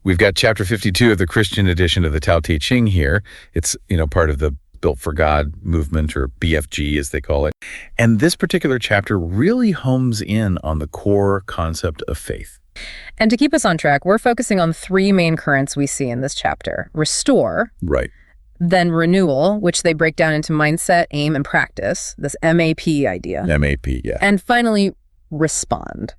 We've got chapter 52 of the Christian edition of the Tao Te Ching here. It's, part of the Built for God movement, or BFG as they call it. And this particular chapter really homes in on the core concept of faith. And to keep us on track, we're focusing on three main currents we see in this chapter. Restore. Right. Then renewal, which they break down into mindset, aim, and practice. This MAP idea. MAP, yeah. And finally, respond.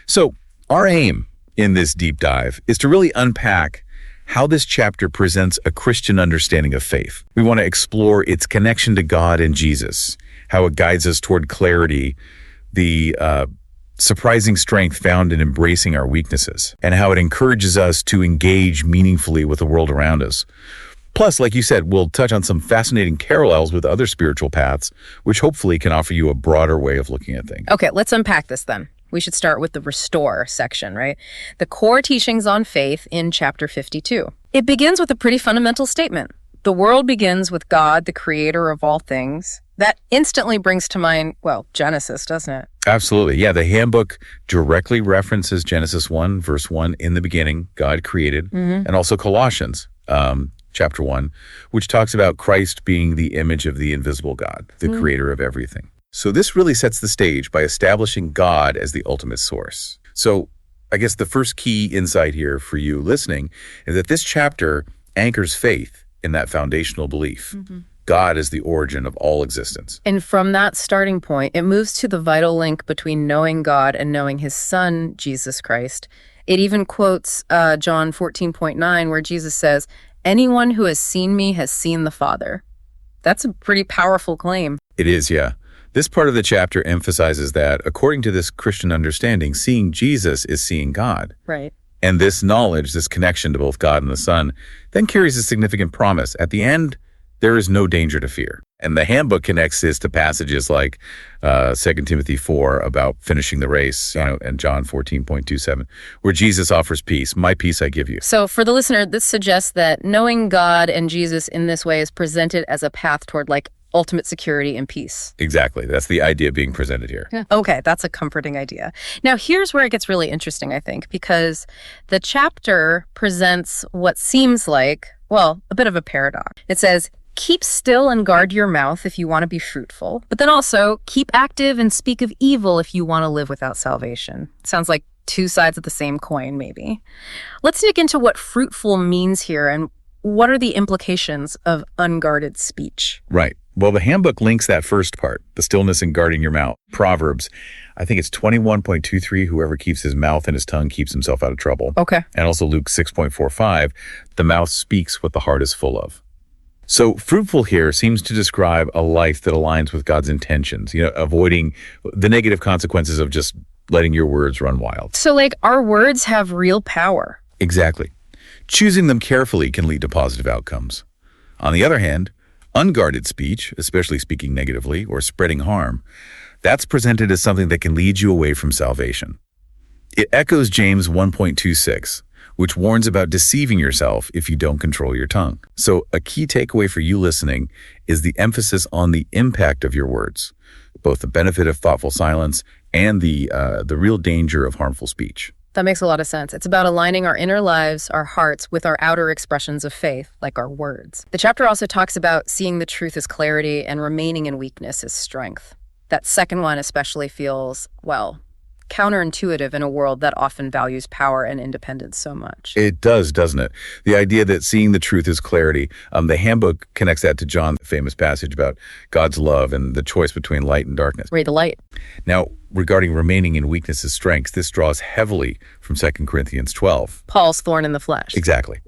So our aim in this deep dive is to really unpack how this chapter presents a Christian understanding of faith. We want to explore its connection to God and Jesus, how it guides us toward clarity, the surprising strength found in embracing our weaknesses, and how it encourages us to engage meaningfully with the world around us. Plus, like you said, we'll touch on some fascinating parallels with other spiritual paths, which hopefully can offer you a broader way of looking at things. Okay, let's unpack this then. We should start with the restore section, right? The core teachings on faith in chapter 52. It begins with a pretty fundamental statement. The world begins with God, the creator of all things. That instantly brings to mind, Genesis, doesn't it? Absolutely. Yeah, the Handbook directly references Genesis 1, verse 1, in the beginning, God created, and also Colossians, chapter 1, which talks about Christ being the image of the invisible God, the creator of everything. So this really sets the stage by establishing God as the ultimate source. So I guess the first key insight here for you listening is that this chapter anchors faith in that foundational belief. God is the origin of all existence. And from that starting point, it moves to the vital link between knowing God and knowing his son, Jesus Christ. It even quotes John 14.9, where Jesus says, "Anyone who has seen me has seen the Father." That's a pretty powerful claim. It is, yeah. This part of the chapter emphasizes that, according to this Christian understanding, seeing Jesus is seeing God. Right. And this knowledge, this connection to both God and the Son, then carries a significant promise. At the end, there is no danger to fear. And the Handbook connects this to passages like 2 Timothy 4 about finishing the race, and John 14.27, where Jesus offers peace. My peace I give you. So for the listener, this suggests that knowing God and Jesus in this way is presented as a path toward ultimate security and peace. Exactly. That's the idea being presented here. Yeah. Okay, that's a comforting idea. Now, here's where it gets really interesting, I think, because the chapter presents what seems like, a bit of a paradox. It says, keep still and guard your mouth if you want to be fruitful, but then also keep active and speak of evil if you want to live without salvation. Sounds like two sides of the same coin, maybe. Let's dig into what fruitful means here and what are the implications of unguarded speech? Right. Well, the Handbook links that first part, the stillness and guarding your mouth. Proverbs, I think it's 21.23, whoever keeps his mouth and his tongue keeps himself out of trouble. Okay. And also Luke 6.45, the mouth speaks what the heart is full of. So fruitful here seems to describe a life that aligns with God's intentions, avoiding the negative consequences of just letting your words run wild. So our words have real power. Exactly. Choosing them carefully can lead to positive outcomes. On the other hand, unguarded speech, especially speaking negatively or spreading harm, that's presented as something that can lead you away from salvation. It echoes James 1.26, which warns about deceiving yourself if you don't control your tongue. So a key takeaway for you listening is the emphasis on the impact of your words, both the benefit of thoughtful silence and the real danger of harmful speech. That makes a lot of sense. It's about aligning our inner lives, our hearts, with our outer expressions of faith, like our words. The chapter also talks about seeing the truth as clarity and remaining in weakness as strength. That second one especially feels, counterintuitive in a world that often values power and independence so much. It does, doesn't it? The idea that seeing the truth is clarity. The Handbook connects that to John's famous passage about God's love and the choice between light and darkness. Right, the light. Now, regarding remaining in weakness as strength, this draws heavily from 2 Corinthians 12. Paul's thorn in the flesh. Exactly.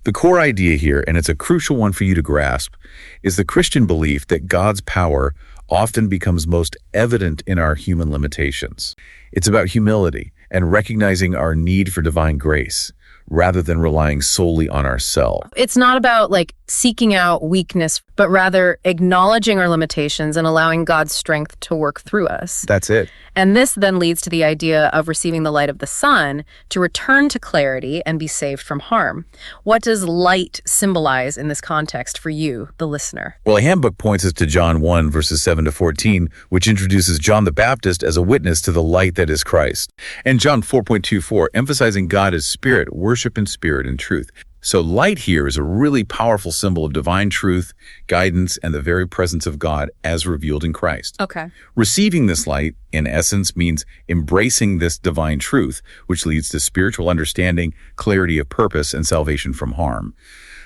The core idea here, and it's a crucial one for you to grasp, is the Christian belief that God's power often becomes most evident in our human limitations. It's about humility and recognizing our need for divine grace rather than relying solely on ourselves. It's not about seeking out weakness, but rather acknowledging our limitations and allowing God's strength to work through us. That's it. And this then leads to the idea of receiving the light of the sun to return to clarity and be saved from harm. What does light symbolize in this context for you, the listener? Well, a Handbook points us to John 1, verses 7 to 14, which introduces John the Baptist as a witness to the light that is Christ. And John 4.24, emphasizing God as spirit, worship worship in spirit and truth. So light here is a really powerful symbol of divine truth, guidance, and the very presence of God as revealed in Christ. Okay. Receiving this light, in essence, means embracing this divine truth, which leads to spiritual understanding, clarity of purpose, and salvation from harm.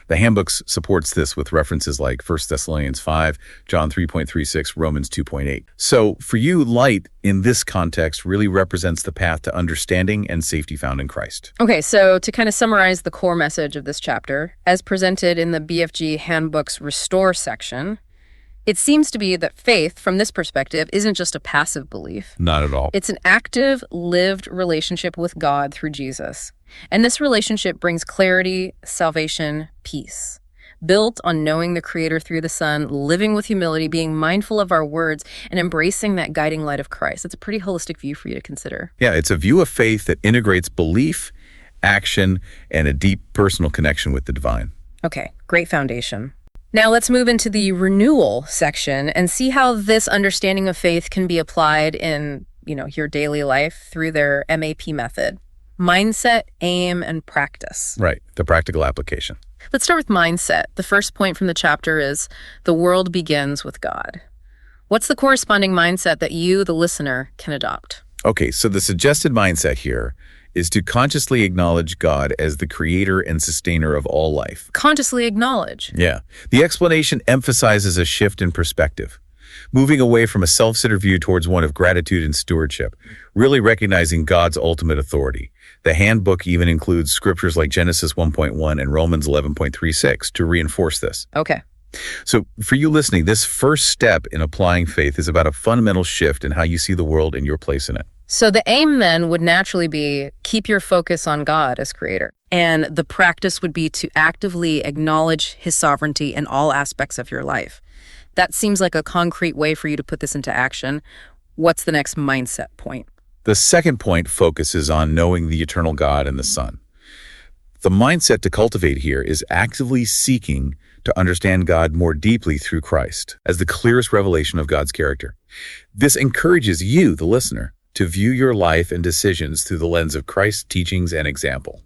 The Handbook supports this with references like 1 Thessalonians 5, John 3.36, Romans 2.8. So for you, light in this context really represents the path to understanding and safety found in Christ. Okay, so to kind of summarize the core message of this chapter, as presented in the BFG Handbook's Restore section, it seems to be that faith, from this perspective, isn't just a passive belief. Not at all. It's an active, lived relationship with God through Jesus. And this relationship brings clarity, salvation, peace. Built on knowing the Creator through the Son, living with humility, being mindful of our words, and embracing that guiding light of Christ. It's a pretty holistic view for you to consider. Yeah, it's a view of faith that integrates belief, action, and a deep personal connection with the divine. Okay, great foundation. Now let's move into the renewal section and see how this understanding of faith can be applied in, your daily life through their MAP method. Mindset, aim, and practice. Right, the practical application. Let's start with mindset. The first point from the chapter is, the world begins with God. What's the corresponding mindset that you, the listener, can adopt? Okay, so the suggested mindset here is to consciously acknowledge God as the creator and sustainer of all life. Consciously acknowledge. Yeah. The explanation emphasizes a shift in perspective, moving away from a self-centered view towards one of gratitude and stewardship, really recognizing God's ultimate authority. The Handbook even includes scriptures like Genesis 1.1 and Romans 11.36 to reinforce this. Okay. So for you listening, this first step in applying faith is about a fundamental shift in how you see the world and your place in it. So the aim then would naturally be keep your focus on God as creator. And the practice would be to actively acknowledge his sovereignty in all aspects of your life. That seems like a concrete way for you to put this into action. What's the next mindset point? The second point focuses on knowing the eternal God and the Son. The mindset to cultivate here is actively seeking to understand God more deeply through Christ as the clearest revelation of God's character. This encourages you, the listener, to view your life and decisions through the lens of Christ's teachings and example.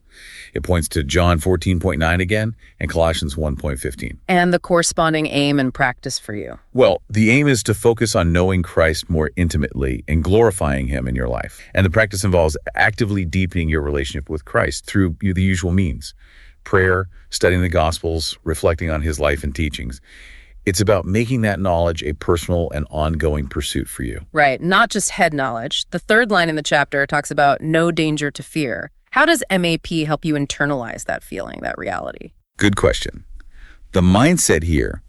It points to John 14.9 again and Colossians 1.15. And the corresponding aim and practice for you. Well, the aim is to focus on knowing Christ more intimately and glorifying him in your life. And the practice involves actively deepening your relationship with Christ through the usual means: prayer, studying the Gospels, reflecting on his life and teachings. It's about making that knowledge a personal and ongoing pursuit for you. Right, not just head knowledge. The third line in the chapter talks about no danger to fear. How does MAP help you internalize that feeling, that reality? Good question. The mindset here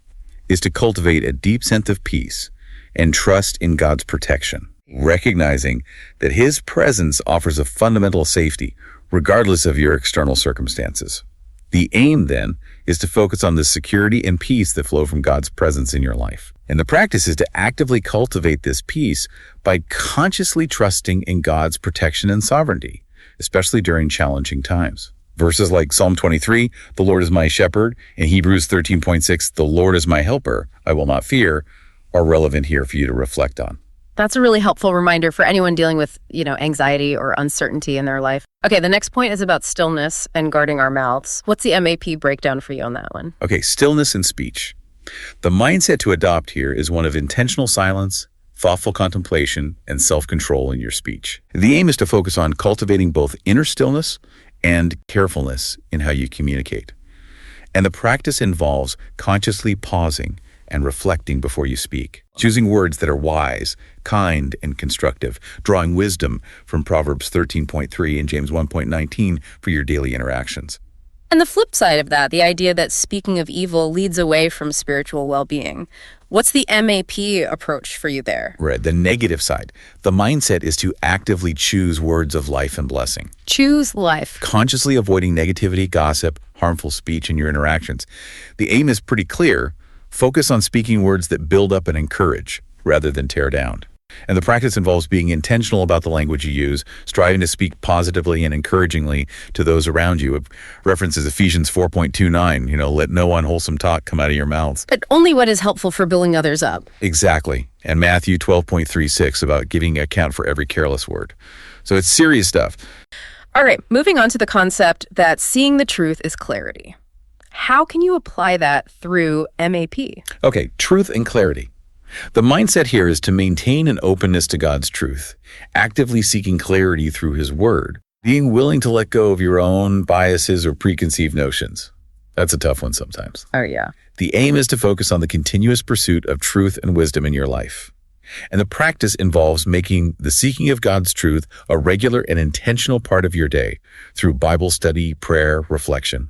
is to cultivate a deep sense of peace and trust in God's protection, recognizing that his presence offers a fundamental safety, regardless of your external circumstances. The aim, then, is to focus on the security and peace that flow from God's presence in your life. And the practice is to actively cultivate this peace by consciously trusting in God's protection and sovereignty, especially during challenging times. Verses like Psalm 23, the Lord is my shepherd, and Hebrews 13.6, the Lord is my helper, I will not fear, are relevant here for you to reflect on. That's a really helpful reminder for anyone dealing with, anxiety or uncertainty in their life. Okay, the next point is about stillness and guarding our mouths. What's the MAP breakdown for you on that one? Okay, stillness and speech. The mindset to adopt here is one of intentional silence, thoughtful contemplation, and self-control in your speech. The aim is to focus on cultivating both inner stillness and carefulness in how you communicate. And the practice involves consciously pausing and reflecting before you speak, choosing words that are wise, kind, and constructive, drawing wisdom from Proverbs 13.3 and James 1.19 for your daily interactions. And the flip side of that, the idea that speaking of evil leads away from spiritual well-being. What's the MAP approach for you there? Right, the negative side. The mindset is to actively choose words of life and blessing. Choose life. Consciously avoiding negativity, gossip, harmful speech in your interactions. The aim is pretty clear. Focus on speaking words that build up and encourage rather than tear down. And the practice involves being intentional about the language you use, striving to speak positively and encouragingly to those around you. It references Ephesians 4.29, let no unwholesome talk come out of your mouths. But only what is helpful for building others up. Exactly. And Matthew 12.36 about giving account for every careless word. So it's serious stuff. All right, moving on to the concept that seeing the truth is clarity. How can you apply that through MAP? Okay, truth and clarity. The mindset here is to maintain an openness to God's truth, actively seeking clarity through His Word, being willing to let go of your own biases or preconceived notions. That's a tough one sometimes. Oh, yeah. The aim is to focus on the continuous pursuit of truth and wisdom in your life. And the practice involves making the seeking of God's truth a regular and intentional part of your day through Bible study, prayer, reflection.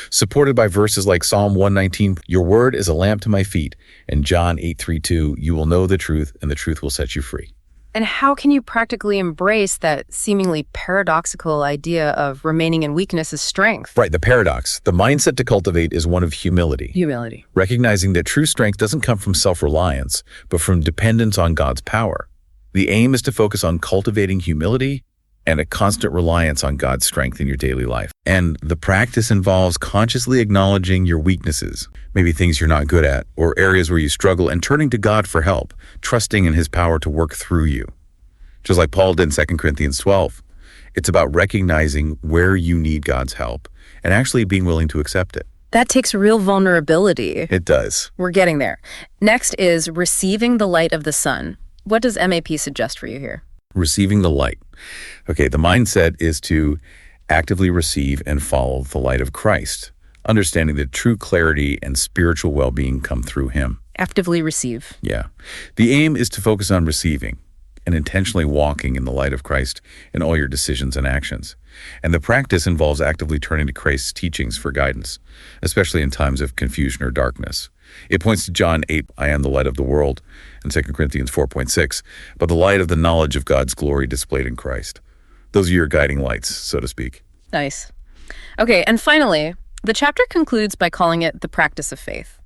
Supported by verses like Psalm 119, "Your word is a lamp to my feet," and John 8:32, "You will know the truth, and the truth will set you free." And how can you practically embrace that seemingly paradoxical idea of remaining in weakness as strength? Right, the paradox. The mindset to cultivate is one of humility. Humility. Recognizing that true strength doesn't come from self-reliance, but from dependence on God's power. The aim is to focus on cultivating humility and a constant reliance on God's strength in your daily life. And the practice involves consciously acknowledging your weaknesses, maybe things you're not good at, or areas where you struggle, and turning to God for help, trusting in His power to work through you. Just like Paul did in 2 Corinthians 12. It's about recognizing where you need God's help and actually being willing to accept it. That takes real vulnerability. It does. We're getting there. Next is receiving the light of the sun. What does MAP suggest for you here? Receiving the light. Okay, the mindset is to actively receive and follow the light of Christ, understanding that true clarity and spiritual well-being come through Him. Actively receive. Yeah. The aim is to focus on receiving and intentionally walking in the light of Christ in all your decisions and actions. And the practice involves actively turning to Christ's teachings for guidance, especially in times of confusion or darkness. It points to John 8, "I am the light of the world," and 2 Corinthians 4:6, "but the light of the knowledge of God's glory displayed in Christ." Those are your guiding lights, so to speak. Nice. Okay, and finally, the chapter concludes by calling it the practice of faith.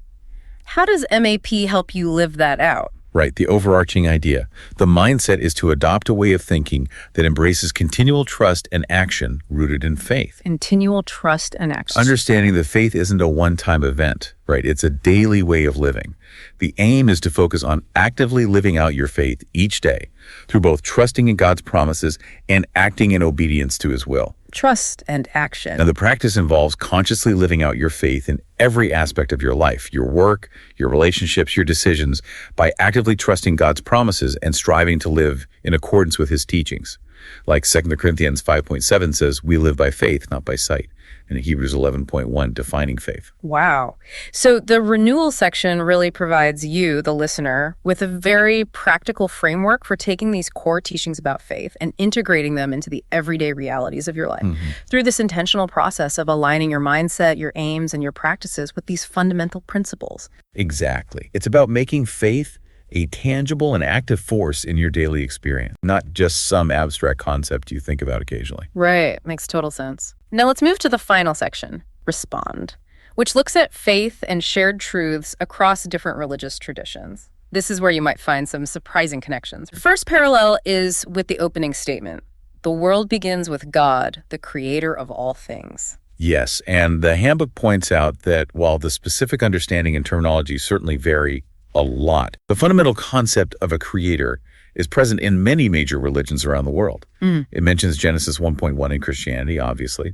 How does MAP help you live that out? Right, the overarching idea. The mindset is to adopt a way of thinking that embraces continual trust and action rooted in faith. Continual trust and action. Understanding that faith isn't a one-time event, right? It's a daily way of living. The aim is to focus on actively living out your faith each day through both trusting in God's promises and acting in obedience to His will. Trust and action. Now, the practice involves consciously living out your faith in every aspect of your life, your work, your relationships, your decisions, by actively trusting God's promises and striving to live in accordance with His teachings. Like 2 Corinthians 5:7 says, "We live by faith, not by sight." And Hebrews 11:1, defining faith. Wow. So the renewal section really provides you, the listener, with a very practical framework for taking these core teachings about faith and integrating them into the everyday realities of your life through this intentional process of aligning your mindset, your aims, and your practices with these fundamental principles. Exactly. It's about making faith a tangible and active force in your daily experience, not just some abstract concept you think about occasionally. Right. Makes total sense. Now let's move to the final section, respond, which looks at faith and shared truths across different religious traditions. This is where you might find some surprising connections. First parallel is with the opening statement. The world begins with God, the creator of all things. Yes, and the Handbook points out that while the specific understanding and terminology certainly vary a lot, the fundamental concept of a creator is present in many major religions around the world. It mentions Genesis 1.1 in Christianity, obviously,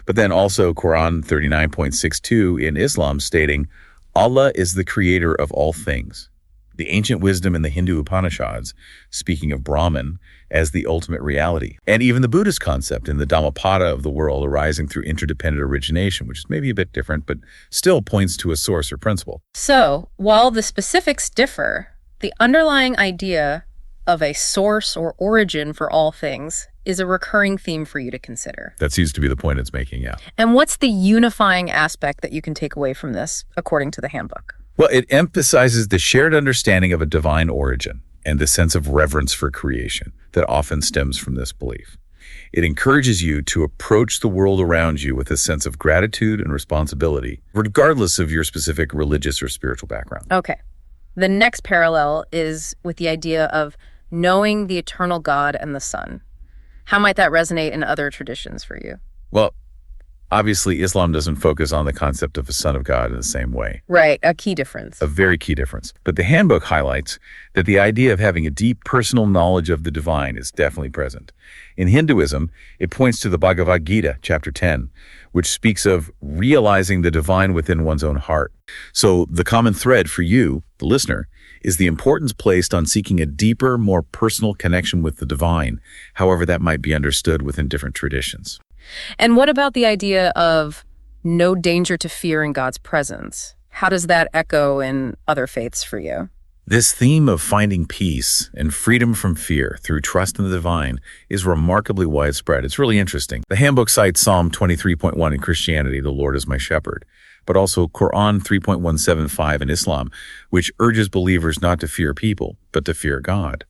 but then also Quran 39.62 in Islam, stating, "Allah is the creator of all things." The ancient wisdom in the Hindu Upanishads, speaking of Brahman as the ultimate reality. And even the Buddhist concept in the Dhammapada of the world arising through interdependent origination, which is maybe a bit different, but still points to a source or principle. So, while the specifics differ, the underlying idea of a source or origin for all things is a recurring theme for you to consider. That seems to be the point it's making, yeah. And what's the unifying aspect that you can take away from this, according to the Handbook? Well, it emphasizes the shared understanding of a divine origin and the sense of reverence for creation that often stems from this belief. It encourages you to approach the world around you with a sense of gratitude and responsibility, regardless of your specific religious or spiritual background. Okay. The next parallel is with the idea of knowing the eternal God and the Son. How might that resonate in other traditions for you? Well, Obviously, Islam doesn't focus on the concept of a son of God in the same way. Right, a key difference. A very key difference. But the Handbook highlights that the idea of having a deep personal knowledge of the divine is definitely present. In Hinduism, it points to the Bhagavad Gita, chapter 10, which speaks of realizing the divine within one's own heart. So the common thread for you, the listener, is the importance placed on seeking a deeper, more personal connection with the divine, however that might be understood within different traditions. And what about the idea of no danger to fear in God's presence? How does that echo in other faiths for you? This theme of finding peace and freedom from fear through trust in the divine is remarkably widespread. It's really interesting. The Handbook cites Psalm 23.1 in Christianity, "The Lord is my shepherd," but also Quran 3.175 in Islam, which urges believers not to fear people, but to fear God.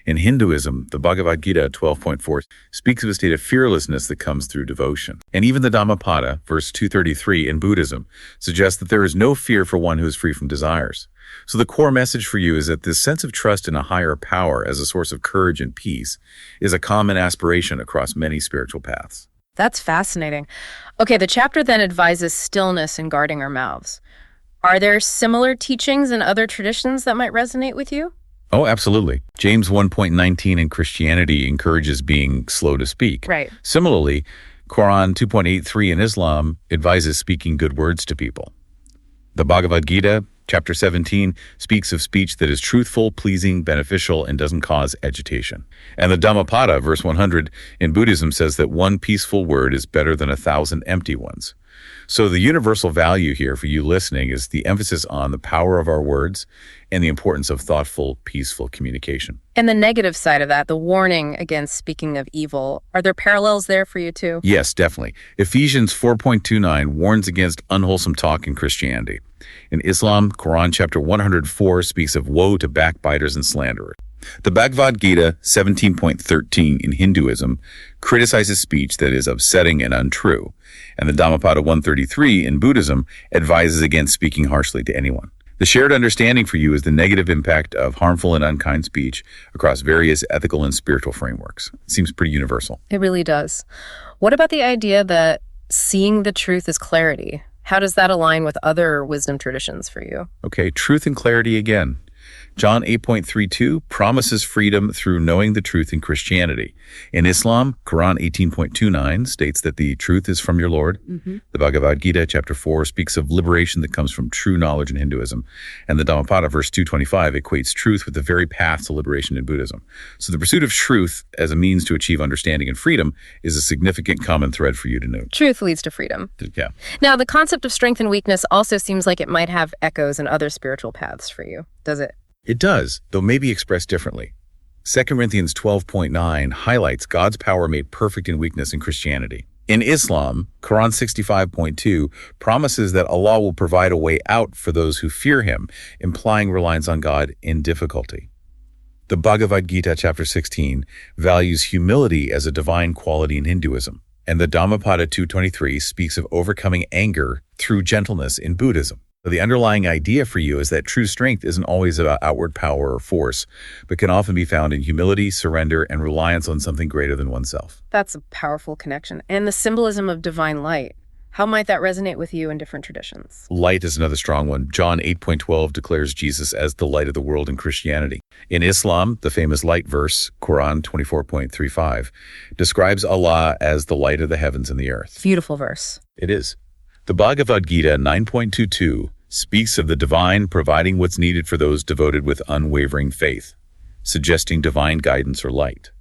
In Hinduism, the Bhagavad Gita 12.4 speaks of a state of fearlessness that comes through devotion. And even the Dhammapada, verse 233 in Buddhism, suggests that there is no fear for one who is free from desires. So the core message for you is that this sense of trust in a higher power as a source of courage and peace is a common aspiration across many spiritual paths. That's fascinating. Okay, the chapter then advises stillness and guarding our mouths. Are there similar teachings in other traditions that might resonate with you? Oh, absolutely. James 1.19 in Christianity encourages being slow to speak. Right. Similarly, Quran 2.83 in Islam advises speaking good words to people. The Bhagavad Gita, chapter 17, speaks of speech that is truthful, pleasing, beneficial, and doesn't cause agitation. And the Dhammapada, verse 100, in Buddhism says that one peaceful word is better than 1,000 empty ones. So the universal value here for you listening is the emphasis on the power of our words and the importance of thoughtful, peaceful communication. And the negative side of that, the warning against speaking of evil, are there parallels there for you too? Yes, definitely. Ephesians 4.29 warns against unwholesome talk in Christianity. In Islam, Quran chapter 104 speaks of woe to backbiters and slanderers. The Bhagavad Gita 17.13 in Hinduism criticizes speech that is upsetting and untrue, and the Dhammapada 133 in Buddhism advises against speaking harshly to anyone. The shared understanding for you is the negative impact of harmful and unkind speech across various ethical and spiritual frameworks. It seems pretty universal. It really does. What about the idea that seeing the truth is clarity? How does that align with other wisdom traditions for you? Okay, truth and clarity again. John 8.32 promises freedom through knowing the truth in Christianity. In Islam, Quran 18.29 states that the truth is from your Lord. The Bhagavad Gita, chapter 4, speaks of liberation that comes from true knowledge in Hinduism. And the Dhammapada, verse 225, equates truth with the very path to liberation in Buddhism. So the pursuit of truth as a means to achieve understanding and freedom is a significant common thread for you to note. Truth leads to freedom. Yeah. Now, the concept of strength and weakness also seems like it might have echoes in other spiritual paths for you, does it? It does, though maybe expressed differently. 2 Corinthians 12.9 highlights God's power made perfect in weakness in Christianity. In Islam, Quran 65.2 promises that Allah will provide a way out for those who fear Him, implying reliance on God in difficulty. The Bhagavad Gita, chapter 16, values humility as a divine quality in Hinduism, and the Dhammapada 2.23 speaks of overcoming anger through gentleness in Buddhism. The underlying idea for you is that true strength isn't always about outward power or force, but can often be found in humility, surrender, and reliance on something greater than oneself. That's a powerful connection. And the symbolism of divine light, how might that resonate with you in different traditions? Light is another strong one. John 8.12 declares Jesus as the light of the world in Christianity. In Islam, the famous light verse, Quran 24.35, describes Allah as the light of the heavens and the earth. Beautiful verse. It is. The Bhagavad Gita 9.22 speaks of the divine providing what's needed for those devoted with unwavering faith, suggesting divine guidance or light.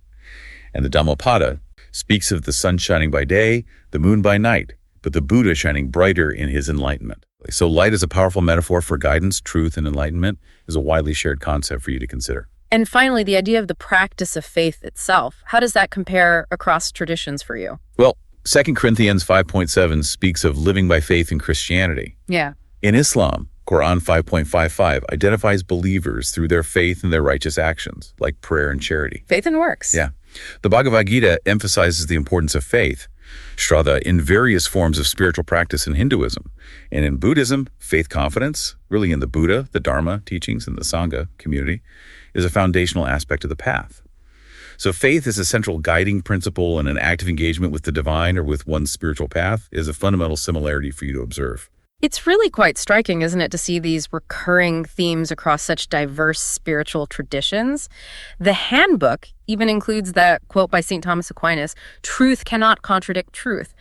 And the Dhammapada speaks of the sun shining by day, the moon by night, but the Buddha shining brighter in his enlightenment. So light is a powerful metaphor for guidance, truth, and enlightenment is a widely shared concept for you to consider. And finally, the idea of the practice of faith itself. How does that compare across traditions for you? Well, 2 Corinthians 5.7 speaks of living by faith in Christianity. Yeah. In Islam, Quran 5.55 identifies believers through their faith and their righteous actions, like prayer and charity. Faith and works. Yeah. The Bhagavad Gita emphasizes the importance of faith, Shraddha, in various forms of spiritual practice in Hinduism. And in Buddhism, faith confidence, really in the Buddha, the Dharma teachings, and the Sangha community, is a foundational aspect of the path. So faith is a central guiding principle, and an active engagement with the divine or with one's spiritual path is a fundamental similarity for you to observe. It's really quite striking, isn't it, to see these recurring themes across such diverse spiritual traditions? The Handbook even includes that quote by St. Thomas Aquinas, "Truth cannot contradict truth,"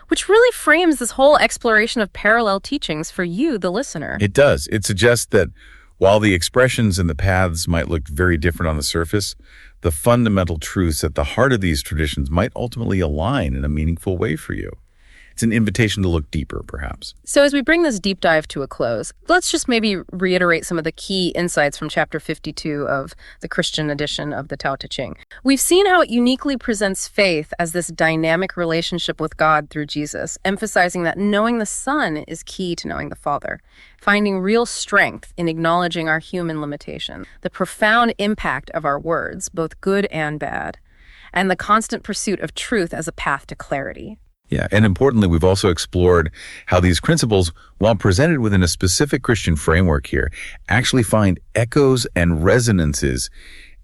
which really frames this whole exploration of parallel teachings for you, the listener. It does. It suggests that while the expressions and the paths might look very different on the surface, the fundamental truths at the heart of these traditions might ultimately align in a meaningful way for you. It's an invitation to look deeper, perhaps. So as we bring this deep dive to a close, let's just maybe reiterate some of the key insights from chapter 52 of the Christian edition of the Tao Te Ching. We've seen how it uniquely presents faith as this dynamic relationship with God through Jesus, emphasizing that knowing the Son is key to knowing the Father, finding real strength in acknowledging our human limitation, the profound impact of our words, both good and bad, and the constant pursuit of truth as a path to clarity. Yeah, and importantly, we've also explored how these principles, while presented within a specific Christian framework here, actually find echoes and resonances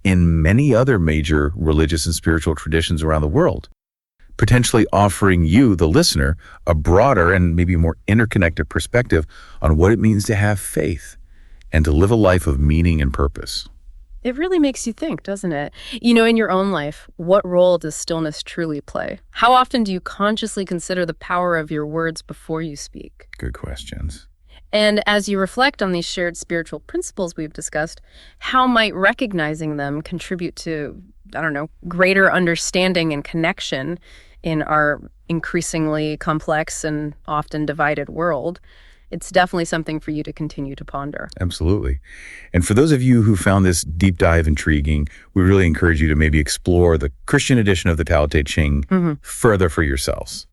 in many other major religious and spiritual traditions around the world, potentially offering you, the listener, a broader and maybe more interconnected perspective on what it means to have faith and to live a life of meaning and purpose. It really makes you think, doesn't it? You know, in your own life, what role does stillness truly play? How often do you consciously consider the power of your words before you speak? Good questions. And as you reflect on these shared spiritual principles we've discussed, how might recognizing them contribute to, greater understanding and connection in our increasingly complex and often divided world? It's definitely something for you to continue to ponder. Absolutely. And for those of you who found this deep dive intriguing, we really encourage you to maybe explore the Christian edition of the Tao Te Ching further for yourselves.